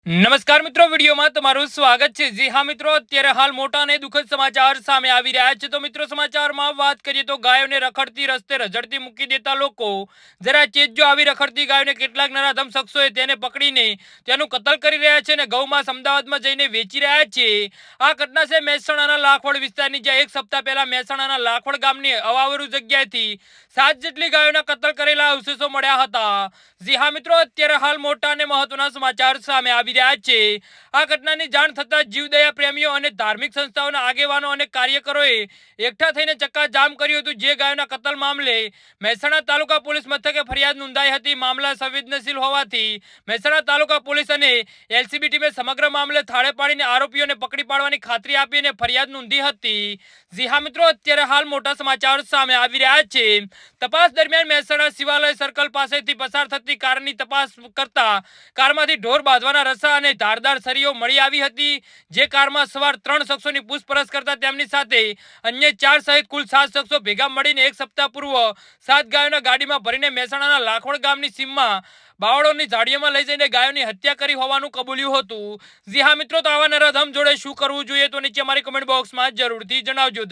નમસ્કાર મિત્રો, વિડીયોમાં તમારું સ્વાગત છે। જી હા મિત્રો, અત્યારે હાલ મોટા અને દુઃખદ સમાચાર સામે આવી રહ્યા છે। તો મિત્રો, સમાચારમાં વાત કરીએ તો ગાયોને રખડતી રસ્તે રઝળતી મૂકી દેતા લોકો જરા ચેતજો। આવી રખડતી ગાયોને કેટલાક નરાધમ શખ્સોએ તેને પકડીને તેનું કતલ કરી રહ્યા છે અને ગૌમાંસ અમદાવાદમાં જઈને વેચી રહ્યા છે। આ ઘટના છે મહેસાણાના લાખવડ વિસ્તારની, જ્યાં એક સપ્તાહ પહેલા મહેસાણાના લાખવડ ગામની અવાવરુ જગ્યાએથી 7 જેટલી ગાયોના કતલ કરેલા અવશેષો મળ્યા હતા। જી હા મિત્રો, અત્યારે હાલ મોટા અને મહત્વના સમાચાર સામે આવી રહ્યા છે। આ ઘટનાની જાણ થતા જીવદયા પ્રેમીઓ અને ધાર્મિક સંસ્થાઓના આગેવાનો અને કાર્યકરોએ એકઠા થઈને ચક્કાજામ કર્યું હતું। જે ગાયોના કતલ મામલે મહેસાણા તાલુકા પોલીસ મથકે ફરિયાદ નોંધાઈ હતી। મામલા સંવેદનશીલ હોવાથી મહેસાણા તાલુકા પોલીસ અને એલસીબી ટીમે સમગ્ર મામલે થાળે પાડીને આરોપીઓને પકડી પાડવાની ખાતરી આપી અને ફરિયાદ નોંધી હતી। જી હા મિત્રો, અત્યારે હાલ મોટા સમાચાર સામે આવી રહ્યા છે। તપાસ દરમિયાન મહેસાણા શિવાલય સર્કલ પાસેથી પસાર થતી કારની તપાસ કરતા કારમાંથી ઢોર બાંધવાના રસ્સા અને ધારદાર સળીઓ મળી આવી હતી। જે કારમાં સવાર 3 શખ્સોની પૂછપરછ કરતા તેમની સાથે અન્ય 4 સહિત કુલ 7 શખ્સો ભેગા મળીને એક સપ્તાહ પૂર્વ 7 ગાયોના ગાડીમાં ભરીને મહેસાણાના લાખવડ ગામની સીમમાં બાવળોની ઝાડીઓમાં લઈ જઈને ગાયોની હત્યા કરી હોવાનું કબૂલ્યું હતું। જી હા મિત્રો, તો આવા નરાધમ જોડે શું કરવું જોઈએ તો નીચે અમારી કમેન્ટ બોક્સમાં જરૂરથી જણાવજો।